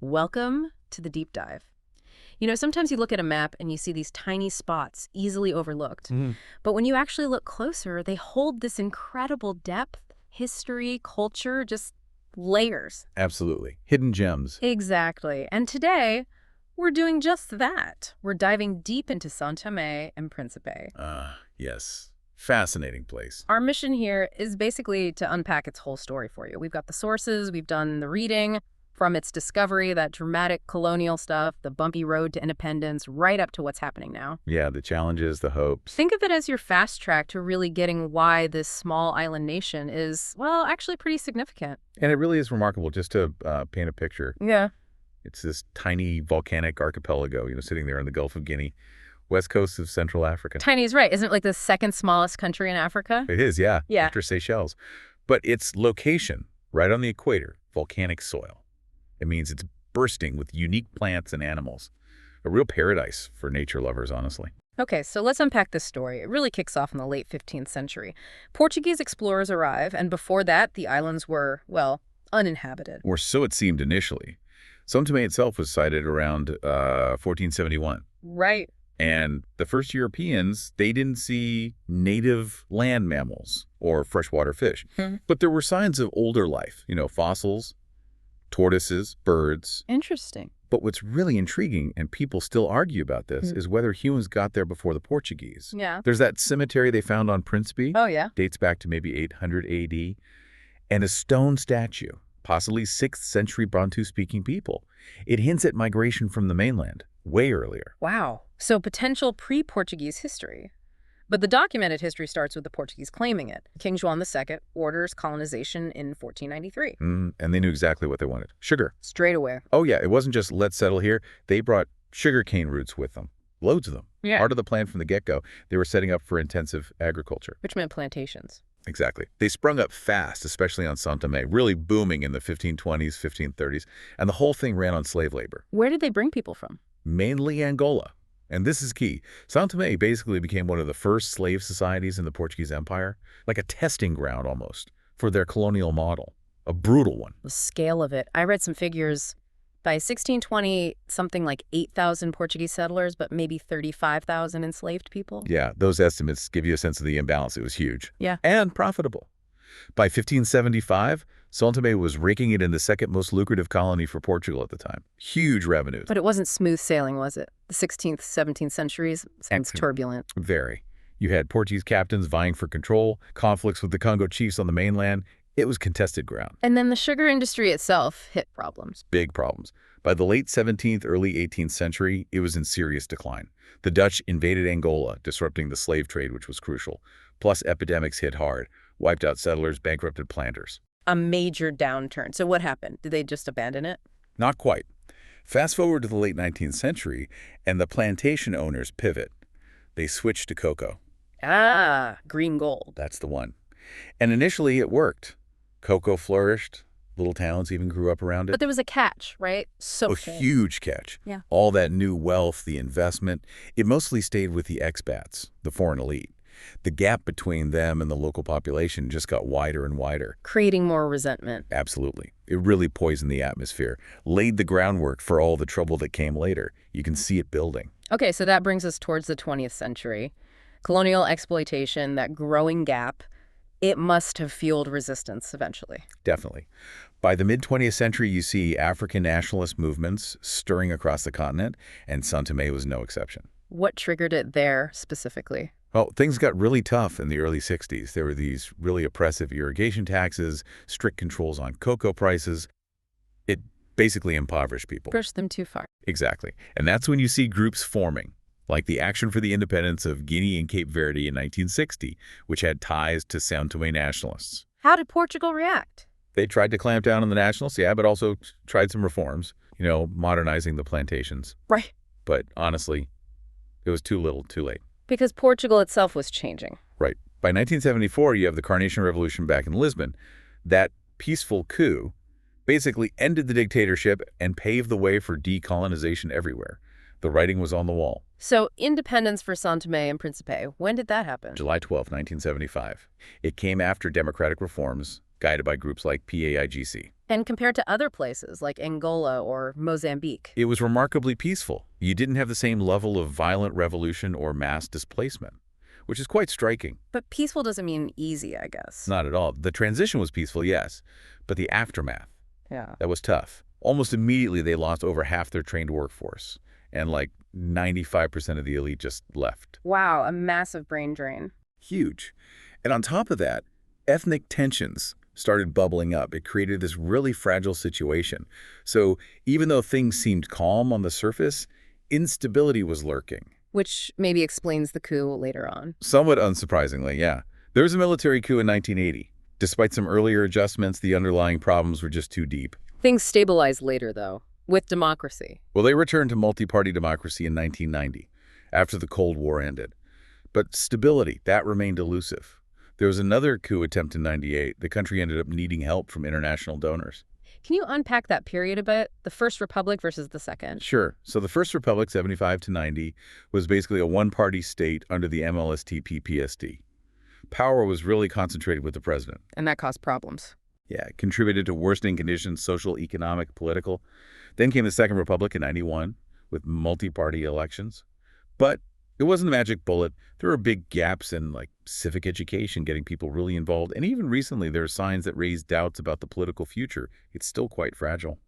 Welcome to the deep dive. Sometimes you look at a map and you see these tiny spots easily overlooked. Mhm. But when you actually look closer, they hold this incredible depth, history, culture, just layers. Absolutely. Hidden gems. Exactly. And today, we're doing just that. We're diving deep into São Tomé and Príncipe. Yes. Fascinating place. Our mission here is basically to unpack its whole story for you. We've got the sources, we've done the reading, from its discovery, that dramatic colonial stuff, the bumpy road to independence, right up to what's happening now. Yeah, the challenges, the hopes. Think of it as your fast track to really getting why this small island nation is, well, actually pretty significant. And it really is remarkable just to paint a picture. Yeah. It's this tiny volcanic archipelago, sitting there in the Gulf of Guinea, west coast of Central Africa. Tiny is right. Isn't it like the second smallest country in Africa? It is, yeah. Yeah. After Seychelles. But its location, right on the equator, volcanic soil. It means it's bursting with unique plants and animals. A real paradise for nature lovers, honestly. Okay, so let's unpack this story. It really kicks off in the late 15th century. Portuguese explorers arrive, and before that, the islands were, well, uninhabited. Or so it seemed initially. São Tomé itself was sighted around 1471. Right. And the first Europeans, they didn't see native land mammals or freshwater fish. But there were signs of older life, fossils, tortoises, birds. Interesting. But what's really intriguing, and people still argue about this, is whether humans got there before the Portuguese. Yeah. There's that cemetery they found on Principe. Oh, yeah. Dates back to maybe 800 AD. And a stone statue, possibly 6th century Bantu-speaking people. It hints at migration from the mainland, way earlier. Wow. So potential pre-Portuguese history. But the documented history starts with the Portuguese claiming it. King Juan II orders colonization in 1493. And they knew exactly what they wanted. Sugar. Straight away. Oh, yeah. It wasn't just let's settle here. They brought sugarcane roots with them. Loads of them. Yeah. Part of the plan from the get-go. They were setting up for intensive agriculture. Which meant plantations. Exactly. They sprung up fast, especially on São Tomé, really booming in the 1520s, 1530s. And the whole thing ran on slave labor. Where did they bring people from? Mainly Angola. And this is key. São Tomé basically became one of the first slave societies in the Portuguese Empire, like a testing ground almost, for their colonial model. A brutal one. The scale of it. I read some figures. By 1620, something like 8,000 Portuguese settlers, but maybe 35,000 enslaved people. Yeah, those estimates give you a sense of the imbalance. It was huge. Yeah. And profitable. By 1575, São Tomé was raking it in the second most lucrative colony for Portugal at the time. Huge revenues. But it wasn't smooth sailing, was it? The 16th, 17th centuries sounds turbulent. Very. You had Portuguese captains vying for control, conflicts with the Congo chiefs on the mainland. It was contested ground. And then the sugar industry itself hit problems. Big problems. By the late 17th, early 18th century, it was in serious decline. The Dutch invaded Angola, disrupting the slave trade, which was crucial. Plus, epidemics hit hard, wiped out settlers, bankrupted planters. A major downturn. So what happened? Did they just abandon it? Not quite. Fast forward to the late 19th century, and the plantation owners pivot. They switched to cocoa. Ah, green gold. That's the one. And initially, it worked. Cocoa flourished. Little towns even grew up around it. But there was a catch, right? So A huge catch. Yeah. All that new wealth, the investment, it mostly stayed with the expats, the foreign elite. The gap between them and the local population just got wider and wider. creating more resentment. Absolutely. It really poisoned the atmosphere, laid the groundwork for all the trouble that came later. You can see it building. Okay, so that brings us towards the 20th century. Colonial exploitation, that growing gap, it must have fueled resistance eventually. Definitely. By the mid-20th century, you see African nationalist movements stirring across the continent, and São Tomé was no exception. What triggered it there specifically? Well, things got really tough in the early 60s. There were these really oppressive irrigation taxes, strict controls on cocoa prices. It basically impoverished people. Pushed them too far. Exactly. And that's when you see groups forming, like the Action for the Independence of Guinea and Cape Verde in 1960, which had ties to São Tomé nationalists. How did Portugal react? They tried to clamp down on the nationalists, yeah, but also tried some reforms, modernizing the plantations. Right. But honestly, it was too little, too late. Because Portugal itself was changing. Right. By 1974, you have the Carnation Revolution back in Lisbon. That peaceful coup basically ended the dictatorship and paved the way for decolonization everywhere. The writing was on the wall. So independence for São Tomé and Príncipe, when did that happen? July 12, 1975. It came after democratic reforms, guided by groups like PAIGC. And compared to other places like Angola or Mozambique. It was remarkably peaceful. You didn't have the same level of violent revolution or mass displacement, which is quite striking. But peaceful doesn't mean easy, I guess. Not at all. The transition was peaceful, yes, but the aftermath, Yeah. that was tough. Almost immediately, they lost over half their trained workforce, and like 95% of the elite just left. Wow, a massive brain drain. Huge. And on top of that, ethnic tensions started bubbling up. It created this really fragile situation. So even though things seemed calm on the surface, instability was lurking. Which maybe explains the coup later on. Somewhat unsurprisingly, yeah. There was a military coup in 1980. Despite some earlier adjustments, the underlying problems were just too deep. Things stabilized later, though, with democracy. Well, they returned to multi-party democracy in 1990, after the Cold War ended. But stability, that remained elusive. There was another coup attempt in 98. The country ended up needing help from international donors. Can you unpack that period a bit? The First Republic versus the Second? Sure. So the First Republic, 75 to 90, was basically a one-party state under the MLST-PPSD. Power was really concentrated with the president. And that caused problems. Yeah, it contributed to worsening conditions, social, economic, political. Then came the Second Republic in 91 with multi-party elections. But it wasn't a magic bullet. There were big gaps in like civic education, getting people really involved. And even recently, there are signs that raise doubts about the political future. It's still quite fragile.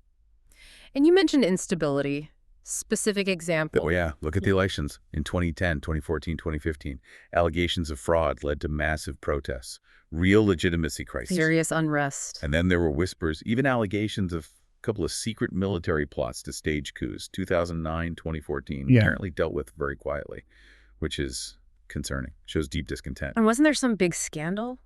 And you mentioned instability. Specific example. Oh, yeah. Look at the elections in 2010, 2014, 2015. Allegations of fraud led to massive protests, real legitimacy crises. Serious unrest. And then there were whispers, even allegations of a couple of secret military plots to stage coups, 2009, 2014, apparently dealt with very quietly, which is concerning. Shows deep discontent. And wasn't there some big scandal?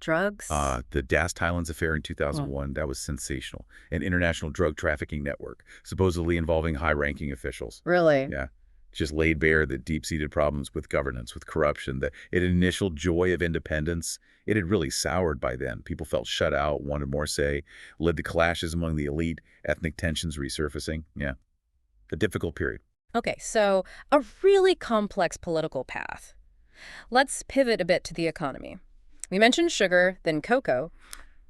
Drugs? The Das Thailand's affair in 2001, that was sensational. An international drug trafficking network, supposedly involving high-ranking officials. Really? Yeah. Just laid bare the deep-seated problems with governance, with corruption, the initial joy of independence. It had really soured by then. People felt shut out, wanted more say, led to clashes among the elite, ethnic tensions resurfacing. Yeah. A difficult period. Okay, so a really complex political path. Let's pivot a bit to the economy. We mentioned sugar, then cocoa.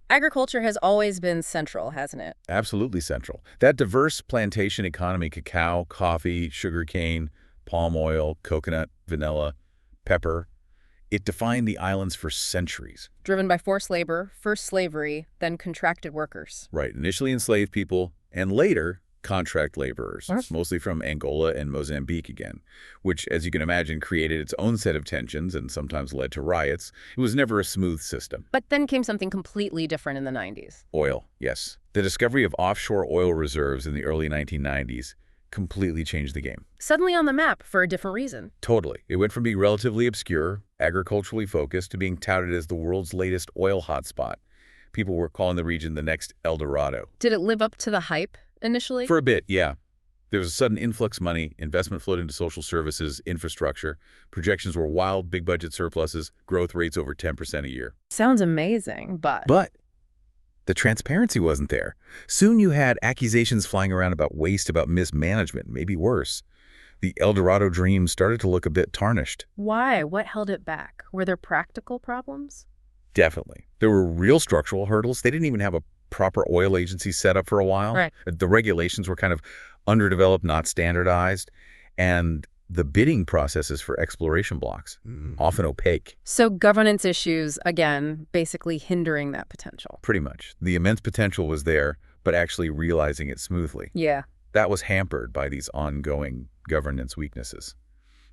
Agriculture has always been central, hasn't it? Absolutely central. That diverse plantation economy, cacao, coffee, sugarcane, palm oil, coconut, vanilla, pepper, it defined the islands for centuries. Driven by forced labor, first slavery, then contracted workers. Right. Initially enslaved people, and later contract laborers, mostly from Angola and Mozambique again, which, as you can imagine, created its own set of tensions and sometimes led to riots. It was never a smooth system. But then came something completely different in the 90s. Oil, yes. The discovery of offshore oil reserves in the early 1990s completely changed the game. Suddenly on the map for a different reason. Totally. It went from being relatively obscure, agriculturally focused, to being touted as the world's latest oil hotspot. People were calling the region the next El Dorado. Did it live up to the hype initially? For a bit, yeah. There was a sudden influx of money, investment flowed into social services, infrastructure. Projections were wild, big budget surpluses, growth rates over 10% a year. Sounds amazing, but... But the transparency wasn't there. Soon you had accusations flying around about waste, about mismanagement, maybe worse. The El Dorado dream started to look a bit tarnished. Why? What held it back? Were there practical problems? Definitely. There were real structural hurdles. They didn't even have a proper oil agency set up for a while. Right. The regulations were kind of underdeveloped, not standardized, and the bidding processes for exploration blocks, often opaque. So governance issues, again, basically hindering that potential. Pretty much. The immense potential was there, but actually realizing it smoothly. Yeah. That was hampered by these ongoing governance weaknesses.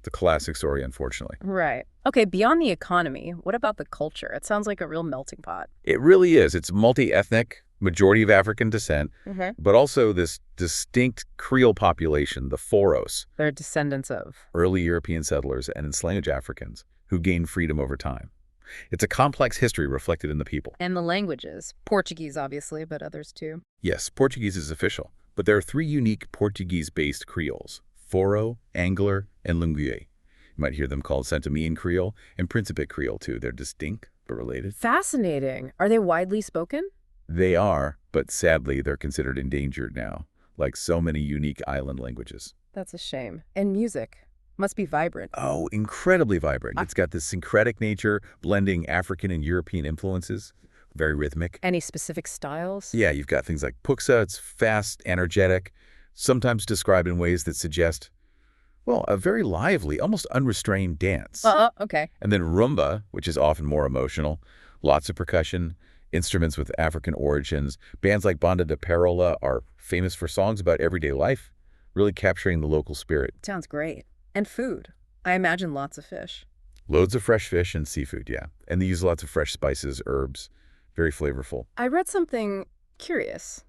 The classic story, unfortunately. Right. Okay, beyond the economy, what about the culture? It sounds like a real melting pot. It really is. It's multi-ethnic, majority of African descent, but also this distinct Creole population, the Foros. They're descendants of Early European settlers and enslaved Africans who gained freedom over time. It's a complex history reflected in the people. And the languages. Portuguese, obviously, but others too. Yes, Portuguese is official, but there are 3 unique Portuguese-based Creoles: Foro, Angler, and Linguier. You might hear them called São Tomé and Príncipe and Principe Creole, too. They're distinct but related. Fascinating. Are they widely spoken? They are, but sadly, they're considered endangered now, like so many unique island languages. That's a shame. And music must be vibrant. Oh, incredibly vibrant. It's got this syncretic nature, blending African and European influences. very rhythmic. Any specific styles? Yeah, you've got things like puxa, it's fast, energetic, sometimes described in ways that suggest, well, a very lively, almost unrestrained dance. Okay. And then rumba, which is often more emotional, lots of percussion, instruments with African origins. Bands like Banda de Parola are famous for songs about everyday life, really capturing the local spirit. Sounds great. And food. I imagine lots of fish. Loads of fresh fish and seafood, yeah. And they use lots of fresh spices, herbs, very flavorful. I read something curious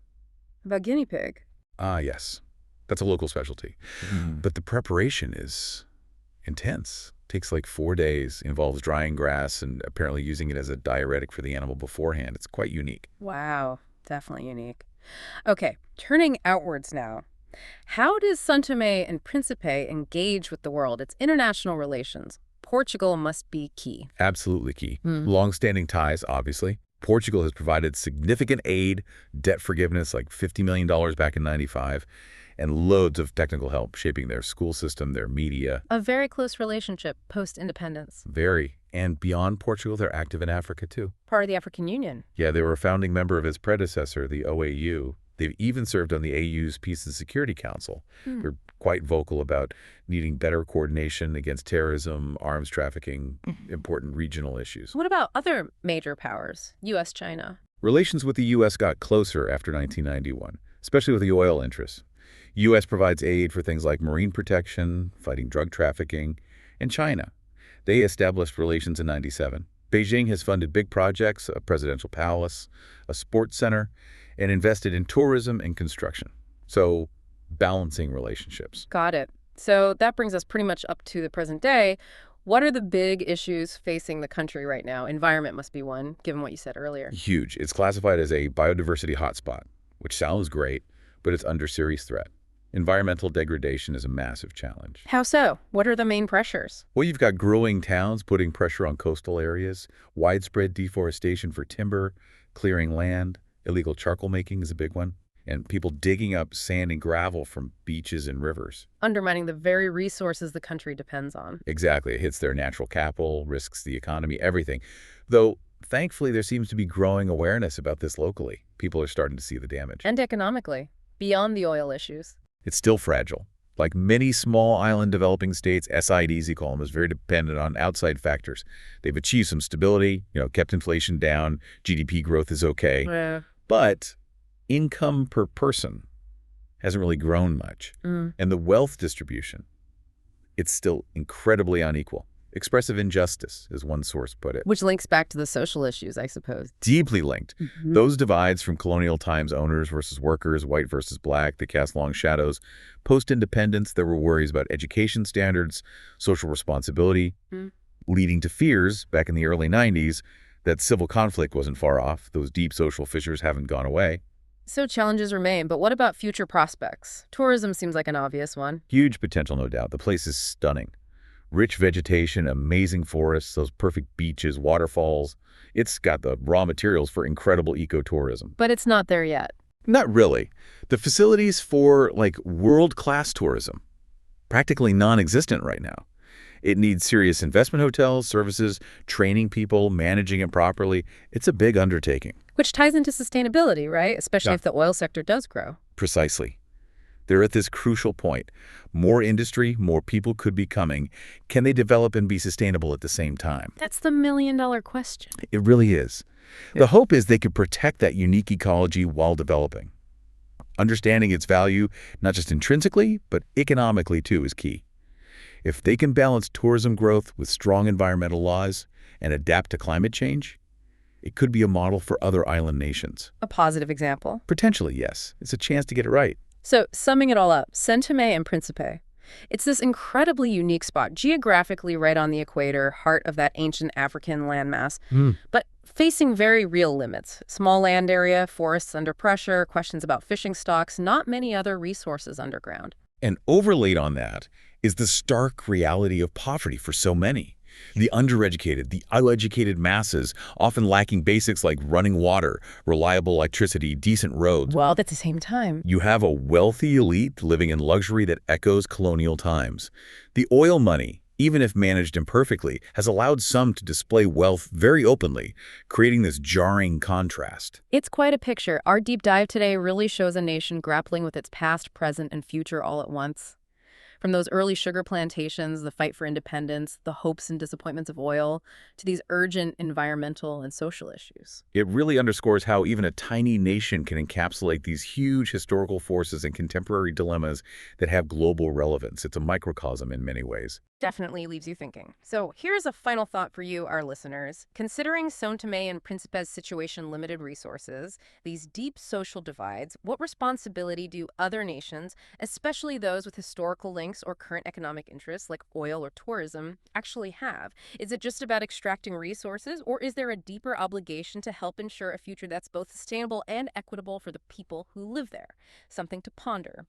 about guinea pig. Ah, yes. That's a local specialty. But the preparation is intense. Takes like 4 days, involves drying grass and apparently using it as a diuretic for the animal beforehand. It's quite unique. Wow, definitely unique. Okay, turning outwards now. How does São Tomé and Príncipe engage with the world? Its international relations. Portugal must be key. Absolutely key. Long-standing ties, obviously. Portugal has provided significant aid, debt forgiveness, like $50 million back in '95, and loads of technical help shaping their school system, their media. A very close relationship post-independence. Very. And beyond Portugal, they're active in Africa, too. Part of the African Union. Yeah, they were a founding member of its predecessor, the OAU. They've even served on the AU's Peace and Security Council. They're quite vocal about needing better coordination against terrorism, arms trafficking, important regional issues. What about other major powers? U.S., China. Relations with the U.S. got closer after 1991, especially with the oil interests. U.S. provides aid for things like marine protection, fighting drug trafficking, and China. They established relations in '97. Beijing has funded big projects, a presidential palace, a sports center, and invested in tourism and construction. So, balancing relationships. Got it. So that brings us pretty much up to the present day. What are the big issues facing the country right now? Environment must be one, given what you said earlier. Huge. It's classified as a biodiversity hotspot, which sounds great, but it's under serious threat. Environmental degradation is a massive challenge. How so? What are the main pressures? Well, you've got growing towns putting pressure on coastal areas, widespread deforestation for timber, clearing land, illegal charcoal making is a big one, and people digging up sand and gravel from beaches and rivers. Undermining the very resources the country depends on. Exactly. It hits their natural capital, risks the economy, everything. Though, thankfully, there seems to be growing awareness about this locally. People are starting to see the damage. And economically, beyond the oil issues. It's still fragile. Like many small island developing states, SIDs, you call them, is very dependent on outside factors. They've achieved some stability, kept inflation down, GDP growth is okay. Yeah. But income per person hasn't really grown much. And the wealth distribution, it's still incredibly unequal. Expressive injustice, as one source put it. Which links back to the social issues, I suppose. Deeply linked. Those divides from colonial times, owners versus workers, white versus black, they cast long shadows. Post-independence, there were worries about education standards, social responsibility, leading to fears back in the early '90s that civil conflict wasn't far off. Those deep social fissures haven't gone away. So challenges remain, but what about future prospects? Tourism seems like an obvious one. Huge potential, no doubt. The place is stunning. Rich vegetation, amazing forests, those perfect beaches, waterfalls. It's got the raw materials for incredible ecotourism. But it's not there yet. Not really. The facilities for, world-class tourism, practically non-existent right now. It needs serious investment hotels, services, training people, managing it properly. It's a big undertaking. Which ties into sustainability, right? Especially if the oil sector does grow. Precisely. They're at this crucial point. More industry, more people could be coming. Can they develop and be sustainable at the same time? That's the million-dollar question. It really is. The hope is they could protect that unique ecology while developing. Understanding its value, not just intrinsically, but economically too, is key. If they can balance tourism growth with strong environmental laws and adapt to climate change, it could be a model for other island nations. A positive example. Potentially, yes. It's a chance to get it right. So, summing it all up, São Tomé and Príncipe. It's this incredibly unique spot, geographically right on the equator, heart of that ancient African landmass, but facing very real limits. Small land area, forests under pressure, questions about fishing stocks, not many other resources underground. And overlaid on that is the stark reality of poverty for so many. The undereducated, the ill-educated masses, often lacking basics like running water, reliable electricity, decent roads. Well, at the same time, You have a wealthy elite living in luxury that echoes colonial times. The oil money, even if managed imperfectly, has allowed some to display wealth very openly, creating this jarring contrast. It's quite a picture. Our deep dive today really shows a nation grappling with its past, present, and future all at once. From those early sugar plantations, the fight for independence, the hopes and disappointments of oil, to these urgent environmental and social issues. It really underscores how even a tiny nation can encapsulate these huge historical forces and contemporary dilemmas that have global relevance. It's a microcosm in many ways. Definitely leaves you thinking. So here's a final thought for you, our listeners. Considering São Tomé and Príncipe's situation limited resources, these deep social divides, what responsibility do other nations, especially those with historical links or current economic interests like oil or tourism, actually have? Is it just about extracting resources, or is there a deeper obligation to help ensure a future that's both sustainable and equitable for the people who live there? Something to ponder.